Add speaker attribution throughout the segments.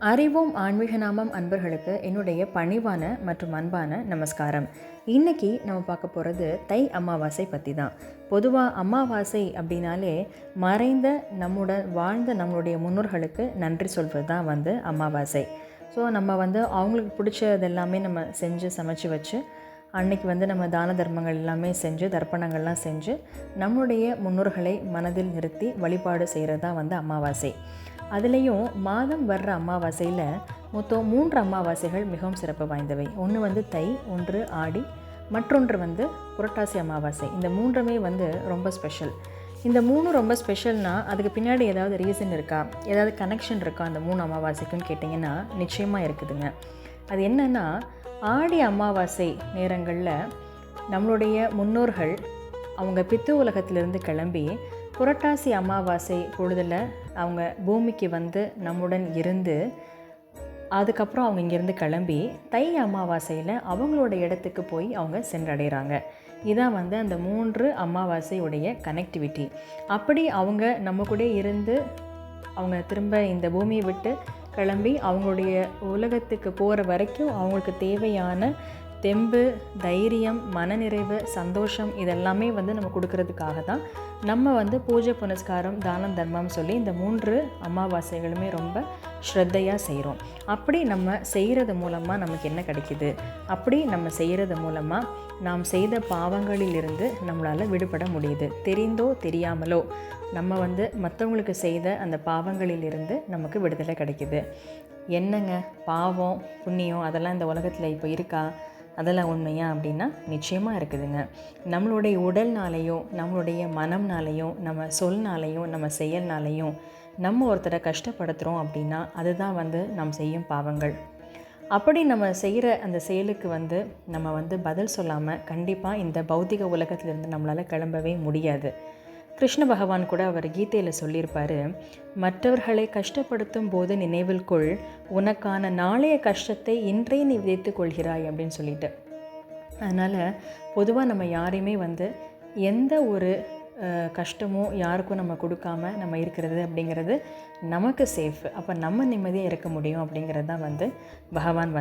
Speaker 1: அறிவோம் ஆன்மீக நாமம் அன்பர்களுக்கு என்னுடைய பணிவான மற்றும் அன்பான நமஸ்காரம். இன்றைக்கி நம்ம பார்க்க போகிறது தை அமாவாசை பற்றி தான். பொதுவாக அமாவாசை அப்படின்னாலே மறைந்த வாழ்ந்த நம்மளுடைய முன்னோர்களுக்கு நன்றி சொல்வது தான் அமாவாசை. ஸோ நம்ம அவங்களுக்கு பிடிச்சதெல்லாமே நம்ம செஞ்சு சமைச்சு வச்சு அன்றைக்கி நம்ம தான தர்மங்கள் எல்லாமே செஞ்சு தர்ப்பணங்கள்லாம் செஞ்சு நம்மளுடைய முன்னோர்களை மனதில் நிறுத்தி வழிபாடு செய்கிறது தான் அமாவாசை. அதுலேயும் மாதம் வர்ற அமாவாசையில் மொத்தம் 3 அமாவாசைகள் மிகவும் சிறப்பு வாய்ந்தவை. ஒன்று தை, ஒன்று ஆடி, மற்றொன்று புரட்டாசி அமாவாசை. இந்த 3மே ரொம்ப ஸ்பெஷல். இந்த 3 ரொம்ப ஸ்பெஷல்னால் அதுக்கு பின்னாடி ஏதாவது ரீசன் இருக்கா, ஏதாவது கனெக்ஷன் இருக்கா அந்த 3 அமாவாசைக்குன்னு கேட்டிங்கன்னா நிச்சயமாக இருக்குதுங்க. அது என்னென்னா, ஆடி அமாவாசை நேரங்களில் நம்மளுடைய முன்னோர்கள் அவங்க பித்து உலகத்திலிருந்து கிளம்பி புரட்டாசி அமாவாசை பொழுதில் அவங்க பூமிக்கு நம்முடன் இருந்து அதுக்கப்புறம் அவங்க இங்கேருந்து கிளம்பி தை அமாவாசையில் அவங்களோட இடத்துக்கு போய் அவங்க சென்றடைகிறாங்க. இதான் அந்த 3 அமாவாசையுடைய கனெக்டிவிட்டி. அப்படி அவங்க நம்ம கூட இருந்து அவங்க திரும்ப இந்த பூமியை விட்டு கிளம்பி அவங்களுடைய உலகத்துக்கு போகிற வரைக்கும் அவங்களுக்கு தேவையான தெம்பு, தைரியம், மனநிறைவு, சந்தோஷம் இதெல்லாமே நம்ம கொடுக்கறதுக்காக தான் நம்ம பூஜை புனஸ்காரம் தானம் தர்மம் சொல்லி இந்த 3 அமாவாசைகளுமே ரொம்ப ஸ்ரத்தையாக செய்கிறோம். அப்படி நம்ம செய்கிறது மூலமாக நமக்கு என்ன கிடைக்கிது? அப்படி நம்ம செய்கிறது மூலமாக நாம் செய்த பாவங்களிலிருந்து நம்மளால் விடுபட முடியுது. தெரிந்தோ தெரியாமலோ நம்ம மற்றவங்களுக்கு செய்த அந்த பாவங்களிலிருந்து நமக்கு விடுதலை கிடைக்கிது. என்னங்க பாவம் புண்ணியம் அதெல்லாம் இந்த உலகத்தில் இப்போ இருக்கா? அதெல்லாம் உண்மையா அப்படின்னா நிச்சயமாக இருக்குதுங்க. நம்மளுடைய உடல்னாலேயும் நம்மளுடைய மனம்னாலேயும் நம்ம சொல்னாலேயும் நம்ம செயல்னாலேயும் நம்ம ஒருத்தரை கஷ்டப்படுத்துகிறோம் அப்படின்னா அதுதான் நாம் செய்யும் பாவங்கள். அப்படி நம்ம செய்கிற அந்த செயலுக்கு நம்ம பதில் சொல்லாமல் கண்டிப்பாக இந்த பௌத்திக உலகத்திலிருந்து நம்மளால் கிளம்பவே முடியாது. கிருஷ்ண பகவான் கூட அவர் கீதையில் சொல்லியிருப்பார், மற்றவர்களை கஷ்டப்படுத்தும் போது நினைவில் கொள், உனக்கான நாளைய கஷ்டத்தை இன்றே நீ விதைத்து கொள்கிறாய் அப்படின்னு சொல்லிட்டு. அதனால் பொதுவாக நம்ம யாரையுமே எந்த ஒரு கஷ்டமும் யாருக்கும் நம்ம கொடுக்காம நம்ம இருக்கிறது அப்படிங்கிறது நமக்கு சேஃப். அப்போ நம்ம நிம்மதியாக இருக்க முடியும் அப்படிங்கிறது தான் பகவான்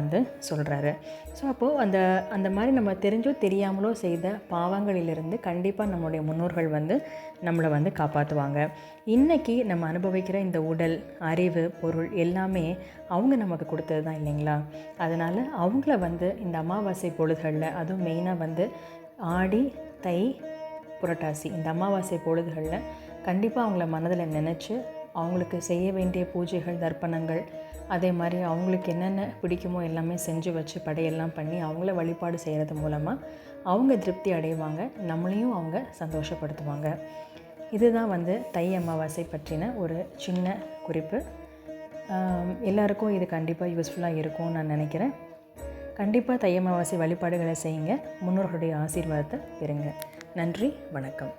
Speaker 1: சொல்கிறாரு. ஸோ அப்போது அந்த மாதிரி நம்ம தெரிஞ்சோ தெரியாமலோ செய்த பாவங்களிலிருந்து கண்டிப்பாக நம்மளுடைய முன்னோர்கள் நம்மளை காப்பாற்றுவாங்க. இன்றைக்கி நம்ம அனுபவிக்கிற இந்த உடல், அறிவு, பொருள் எல்லாமே அவங்க நமக்கு கொடுத்தது தான் இல்லைங்களா? அதனால் அவங்கள இந்த அமாவாசை பொழுதுகளில் அதுவும் மெயினாக ஆடி, தை, புரட்டாசி இந்த அமாவாசை பொழுதுகளில் கண்டிப்பாக அவங்கள மனதில் நினச்சி அவங்களுக்கு செய்ய வேண்டிய பூஜைகள், தர்ப்பணங்கள், அதே மாதிரி அவங்களுக்கு என்னென்ன பிடிக்குமோ எல்லாமே செஞ்சு வச்சு படையெல்லாம் பண்ணி அவங்கள வழிபாடு செய்கிறது மூலமாக அவங்க திருப்தி அடைவாங்க, நம்மளையும் அவங்க சந்தோஷப்படுத்துவாங்க. இதுதான் தை அமாவாசை பற்றின ஒரு சின்ன குறிப்பு. எல்லாருக்கும் இது கண்டிப்பாக யூஸ்ஃபுல்லாக இருக்கும்னு நான் நினைக்கிறேன். கண்டிப்பாக தை அமாவாசை வழிபாடுகளை செய்யுங்க, முன்னோர்களுடைய ஆசீர்வாதத்தை பெறுங்க. நன்றி, வணக்கம்.